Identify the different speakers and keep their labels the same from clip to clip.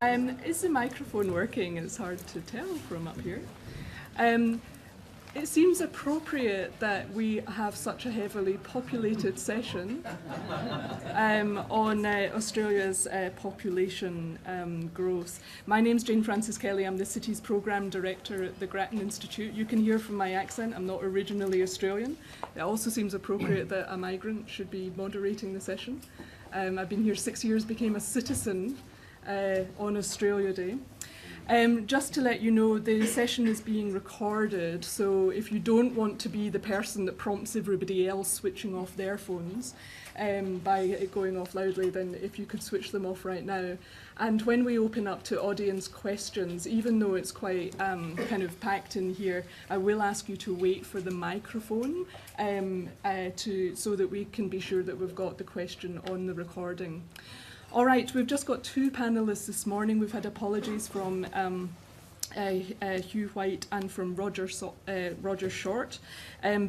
Speaker 1: Is the microphone working? It's hard to tell from up here. It seems appropriate that we have such a heavily populated session on Australia's population growth. My name's Jane Frances Kelly. I'm the Cities Programme Director at the Grattan Institute. You can hear from my accent, I'm not originally Australian. It also seems appropriate that a migrant should be moderating the session. I've been here 6 years, became a citizen on Australia Day. Just to let you know, the session is being recorded, so if you don't want to be the person that prompts everybody else switching off their phones by it going off loudly, then if you could switch them off right now. And when we open up to audience questions, even though it's quite kind of packed in here, I will ask you to wait for the microphone so that we can be sure that we've got the question on the recording. All right, we've just got two panellists this morning. We've had apologies from Hugh White and from Roger Short,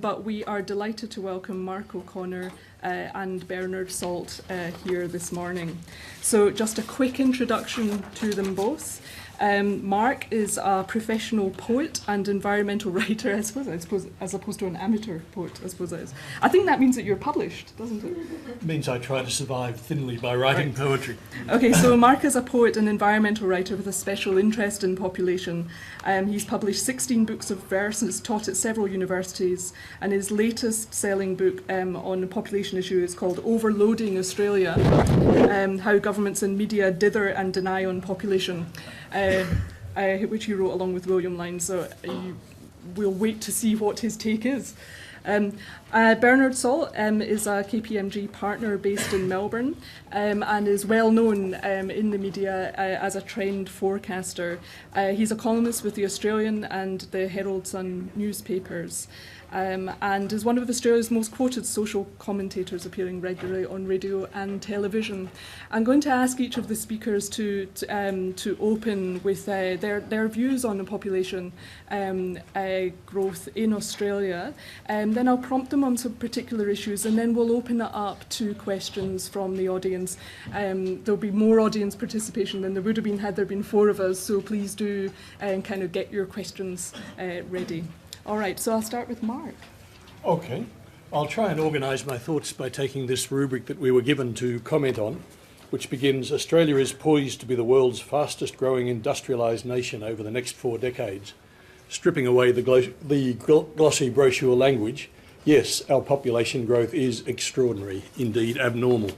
Speaker 1: but we are delighted to welcome Mark O'Connor and Bernard Salt here this morning. So just a quick introduction to them both. Mark is a professional poet and environmental writer, I suppose, as opposed to an amateur poet, I suppose that is. I think that means that you're published, doesn't it?
Speaker 2: It means I try to survive thinly by writing poetry.
Speaker 1: Okay, so Mark is a poet and environmental writer with a special interest in population. He's published 16 books of verse and has taught at several universities, and his latest selling book on the population issue is called Overloading Australia, How Governments and Media Dither and Deny on Population. Which he wrote along with William Lyne, so we'll wait to see what his take is. Bernard Salt is a KPMG partner based in Melbourne and is well known in the media as a trend forecaster. He's a columnist with the Australian and the Herald Sun newspapers. And is one of Australia's most quoted social commentators, appearing regularly on radio and television. I'm going to ask each of the speakers to open with their views on the population growth in Australia. Then I'll prompt them on some particular issues, and then we'll open it up to questions from the audience. There'll be more audience participation than there would have been had there been four of us, so please do kind of get your questions ready. All right, so I'll start with Mark.
Speaker 2: Okay, I'll try and organise my thoughts by taking this rubric that we were given to comment on, which begins, Australia is poised to be the world's fastest growing industrialised nation over the next 4 decades. Stripping away the glossy brochure language, yes, our population growth is extraordinary, indeed abnormal.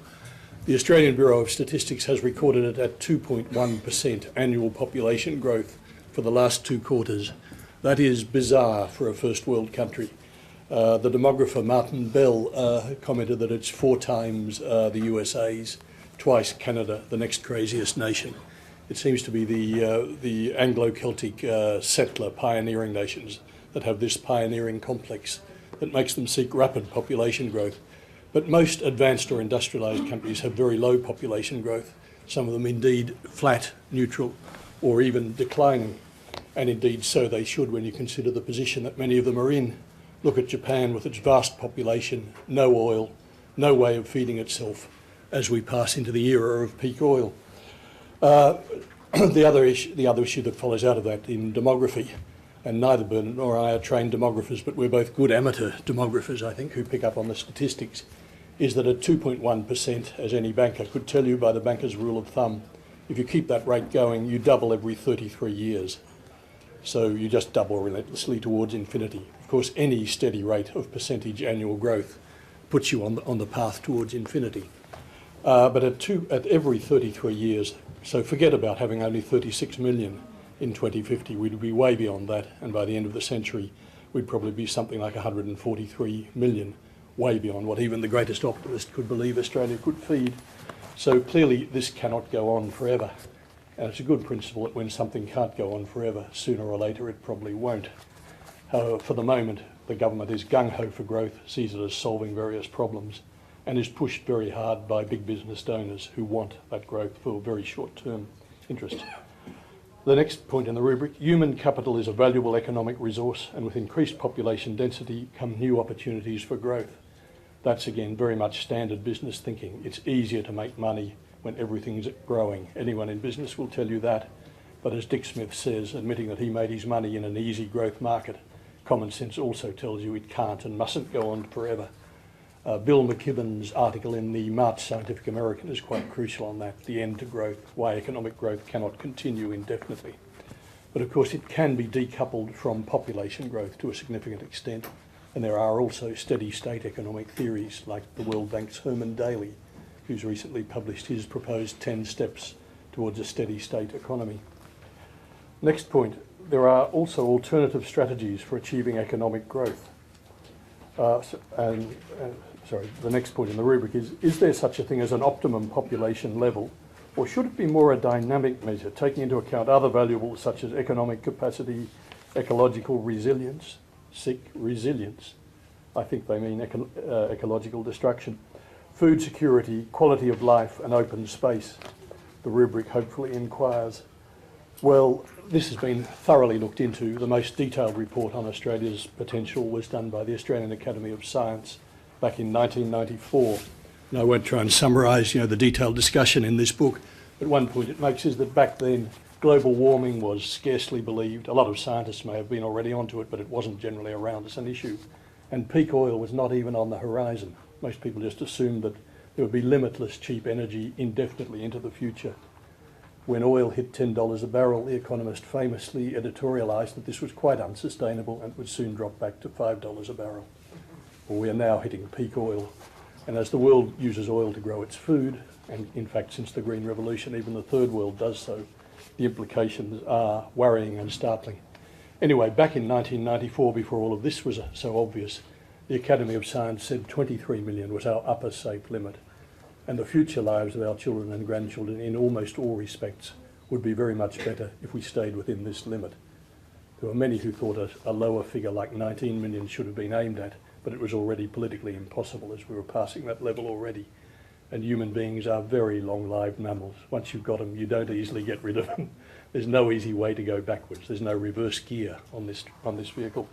Speaker 2: The Australian Bureau of Statistics has recorded it at 2.1% annual population growth for the last 2 quarters. That is bizarre for a first world country. The demographer Martin Bell commented that it's 4 times the USA's, twice Canada, the next craziest nation. It seems to be the Anglo-Celtic settler pioneering nations that have this pioneering complex that makes them seek rapid population growth. But most advanced or industrialised countries have very low population growth, some of them indeed flat, neutral, or even declining. And indeed so they should when you consider the position that many of them are in. Look at Japan with its vast population, no oil, no way of feeding itself as we pass into the era of peak oil. The other issue that follows out of that in demography, and neither Bernard nor I are trained demographers, but we're both good amateur demographers, I think, who pick up on the statistics, is that at 2.1%, as any banker could tell you by the banker's rule of thumb, if you keep that rate going, you double every 33 years. So you just double relentlessly towards infinity. Of course, any steady rate of percentage annual growth puts you on the path towards infinity. But at every 33 years, so forget about having only 36 million in 2050, we'd be way beyond that, and by the end of the century, we'd probably be something like 143 million, way beyond what even the greatest optimist could believe Australia could feed. So clearly this cannot go on forever. And it's a good principle that when something can't go on forever, sooner or later it probably won't. However, for the moment, the government is gung-ho for growth, sees it as solving various problems, and is pushed very hard by big business donors who want that growth for very short-term interest. The next point in the rubric, human capital is a valuable economic resource, and with increased population density come new opportunities for growth. That's again very much standard business thinking. It's easier to make money when everything's growing. Anyone in business will tell you that. But as Dick Smith says, admitting that he made his money in an easy growth market, common sense also tells you it can't and mustn't go on forever. Bill McKibben's article in the March Scientific American is quite crucial on that, the end to growth, why economic growth cannot continue indefinitely. But of course it can be decoupled from population growth to a significant extent, and there are also steady state economic theories like the World Bank's Herman Daly, who's recently published his proposed 10 steps towards a steady state economy. Next point, there are also alternative strategies for achieving economic growth. The next point in the rubric is there such a thing as an optimum population level, or should it be more a dynamic measure, taking into account other variables such as economic capacity, ecological resilience, resilience, I think they mean ecological destruction, food security, quality of life and open space? The rubric hopefully inquires. Well, this has been thoroughly looked into. The most detailed report on Australia's potential was done by the Australian Academy of Science back in 1994. And I won't try and summarise, the detailed discussion in this book, but one point it makes is that back then global warming was scarcely believed. A lot of scientists may have been already onto it, but it wasn't generally around as an issue. And peak oil was not even on the horizon. Most people just assumed that there would be limitless cheap energy indefinitely into the future. When oil hit $10 a barrel, The Economist famously editorialised that this was quite unsustainable and would soon drop back to $5 a barrel. Well, we are now hitting peak oil. And as the world uses oil to grow its food, and in fact since the Green Revolution even the third world does so, the implications are worrying and startling. Anyway, back in 1994, before all of this was so obvious, the Academy of Science said 23 million was our upper safe limit. And the future lives of our children and grandchildren in almost all respects would be very much better if we stayed within this limit. There were many who thought a lower figure like 19 million should have been aimed at, but it was already politically impossible as we were passing that level already. And human beings are very long-lived mammals. Once you've got them, you don't easily get rid of them. There's no easy way to go backwards. There's no reverse gear on this vehicle.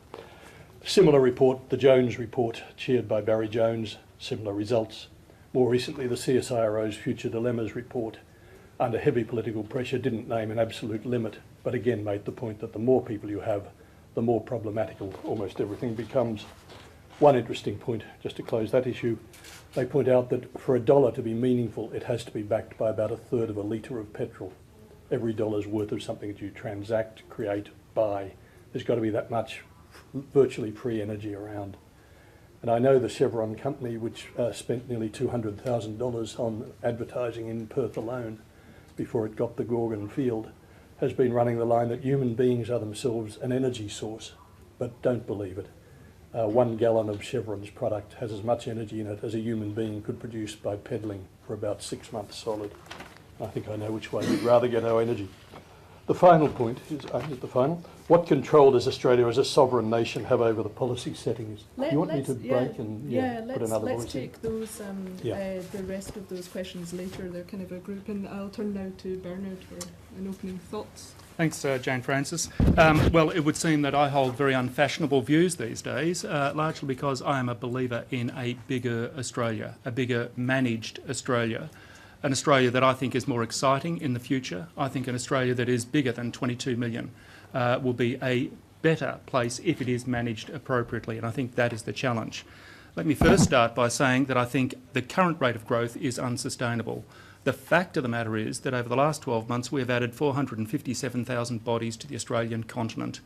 Speaker 2: Similar report, the Jones report, chaired by Barry Jones, similar results. More recently, the CSIRO's Future Dilemmas report, under heavy political pressure, didn't name an absolute limit, but again made the point that the more people you have, the more problematical almost everything becomes. One interesting point, just to close that issue, they point out that for a dollar to be meaningful, it has to be backed by about 1/3 of a litre of petrol. Every dollar's worth of something that you transact, create, buy, there's got to be that much virtually free energy around. And I know the Chevron company, which spent nearly $200,000 on advertising in Perth alone before it got the Gorgon field, has been running the line that human beings are themselves an energy source, but don't believe it. 1 gallon of Chevron's product has as much energy in it as a human being could produce by peddling for about 6 months solid. I think I know which way we'd rather get our energy. The final point is what control does Australia as a sovereign nation have over the policy settings? Do you want me to break and put another voice in?
Speaker 1: Let's take those, the rest of those questions later. They're kind of a group, and I'll turn now to Bernard for an opening thoughts.
Speaker 3: Thanks, Jane Francis. Well, it would seem that I hold very unfashionable views these days, largely because I am a believer in a bigger Australia, a bigger managed Australia, an Australia that I think is more exciting in the future. I think an Australia that is bigger than 22 million will be a better place if it is managed appropriately, and I think that is the challenge. Let me first start by saying that I think the current rate of growth is unsustainable. The fact of the matter is that over the last 12 months we have added 457,000 bodies to the Australian continent.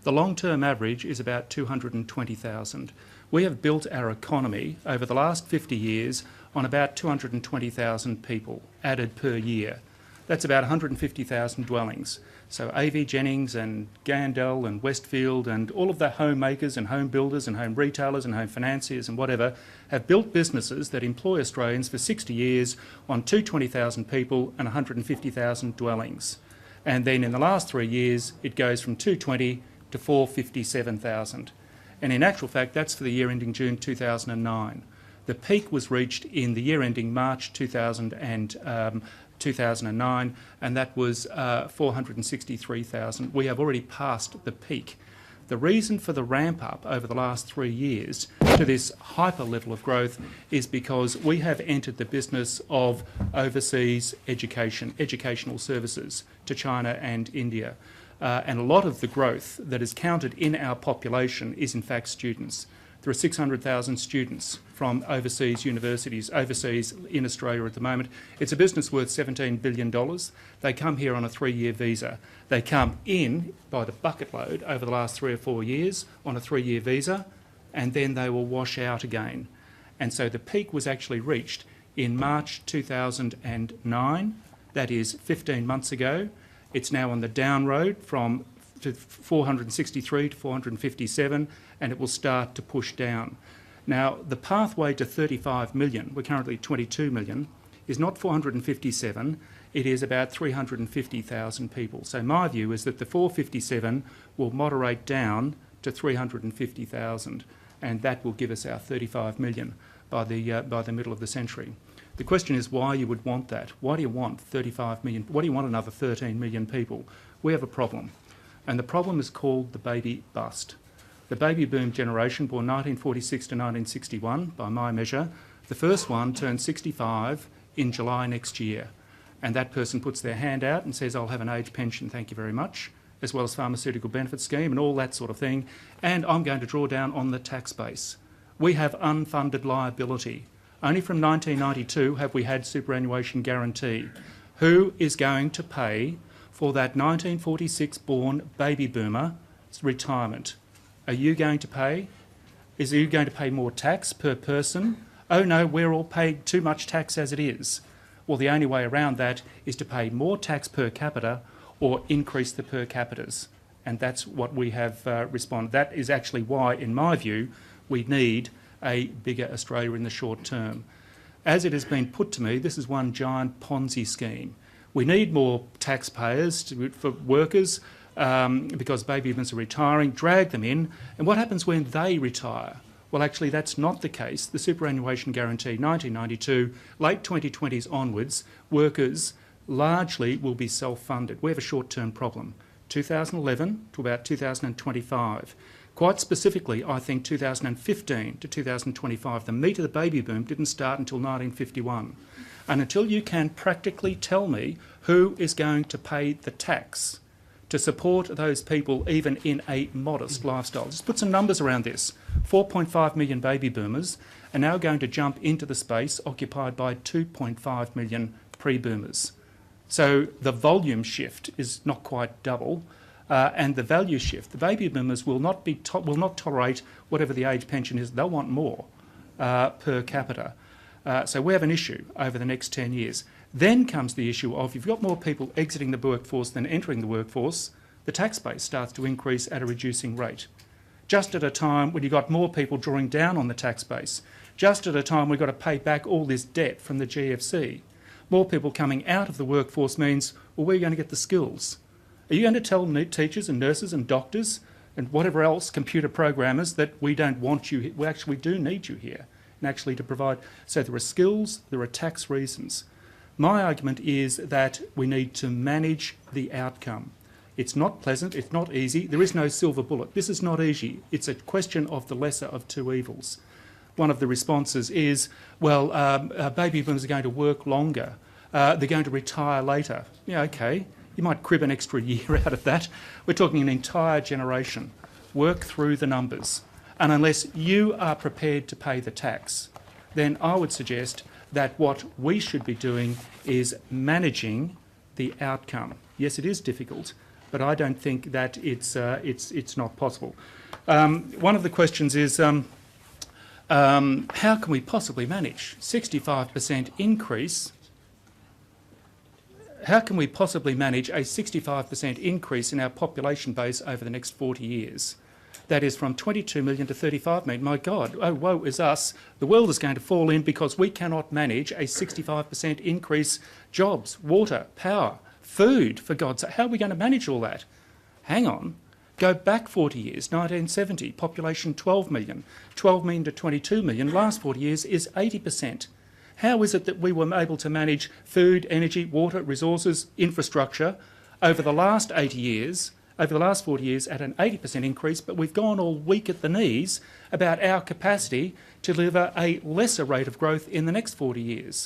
Speaker 3: The long-term average is about 220,000. We have built our economy over the last 50 years on about 220,000 people added per year. That's about 150,000 dwellings. So A.V. Jennings and Gandel and Westfield and all of the homemakers and home builders and home retailers and home financiers and whatever have built businesses that employ Australians for 60 years on 220,000 people and 150,000 dwellings. And then in the last 3 years, it goes from 220 to 457,000. And in actual fact, that's for the year ending June 2009. The peak was reached in the year ending March 2009, and that was 463,000. We have already passed the peak. The reason for the ramp up over the last 3 years to this hyper level of growth is because we have entered the business of overseas educational services to China and India. And a lot of the growth that is counted in our population is in fact students. There are 600,000 students from overseas universities, overseas in Australia at the moment. It's a business worth $17 billion. They come here on a 3-year visa. They come in by the bucket load over the last 3 or 4 years on a 3-year visa, and then they will wash out again. And so the peak was actually reached in March 2009. That is 15 months ago. It's now on the down road from 463 to 457, and it will start to push down. Now, the pathway to 35 million, we're currently 22 million, is not 457, it is about 350,000 people. So my view is that the 457 will moderate down to 350,000, and that will give us our 35 million by the middle of the century. The question is why you would want that. Why do you want 35 million? Why do you want another 13 million people? We have a problem, and the problem is called the baby bust. The baby boom generation, born 1946 to 1961, by my measure, the first one turns 65 in July next year. And that person puts their hand out and says, I'll have an age pension, thank you very much, as well as pharmaceutical benefit scheme and all that sort of thing, and I'm going to draw down on the tax base. We have unfunded liability. Only from 1992 have we had superannuation guarantee. Who is going to pay for that 1946-born baby boomer's retirement? Are you going to pay? Is you going to pay more tax per person? Oh no, we're all paying too much tax as it is. Well, the only way around that is to pay more tax per capita or increase the per capitas. And that's what we have responded. That is actually why, in my view, we need a bigger Australia in the short term. As it has been put to me, this is one giant Ponzi scheme. We need more taxpayers for workers because baby boomers are retiring, drag them in, and what happens when they retire? Well, actually, that's not the case. The superannuation guarantee, 1992, late 2020s onwards, workers largely will be self-funded. We have a short-term problem, 2011 to about 2025. Quite specifically, I think 2015 to 2025, the meat of the baby boom didn't start until 1951. And until you can practically tell me who is going to pay the tax to support those people even in a modest lifestyle. Just put some numbers around this. 4.5 million baby boomers are now going to jump into the space occupied by 2.5 million pre-boomers. So the volume shift is not quite double, and the value shift. The baby boomers will not tolerate whatever the age pension is. They'll want more per capita. So we have an issue over the next 10 years. Then comes the issue of, if you've got more people exiting the workforce than entering the workforce, the tax base starts to increase at a reducing rate. Just at a time when you've got more people drawing down on the tax base, just at a time we've got to pay back all this debt from the GFC. More people coming out of the workforce means, well, where are you going to get the skills? Are you going to tell teachers and nurses and doctors and whatever else, computer programmers, that we don't want you here? We actually do need you here, and actually to provide. So there are skills, there are tax reasons. My argument is that we need to manage the outcome. It's not pleasant, it's not easy, there is no silver bullet. This is not easy. It's a question of the lesser of two evils. One of the responses is, well, baby boomers are going to work longer, they're going to retire later. Yeah, okay, you might crib an extra year out of that. We're talking an entire generation. Work through the numbers. And unless you are prepared to pay the tax, then I would suggest that what we should be doing is managing the outcome. Yes, it is difficult, but I don't think that it's not possible. One of the questions is, how can we possibly manage 65% increase? How can we possibly manage a 65% increase in our population base over the next 40 years? That is from 22 million to 35 million. My God, oh, woe is us. The world is going to fall in because we cannot manage a 65% increase. Jobs, water, power, food, for God's sake. How are we going to manage all that? Hang on. Go back 40 years, 1970, population 12 million. 12 million to 22 million, last 40 years is 80%. How is it that we were able to manage food, energy, water, resources, infrastructure over the last 80 years over the last 40 years at an 80% increase, but we've gone all weak at the knees about our capacity to deliver a lesser rate of growth in the next 40 years.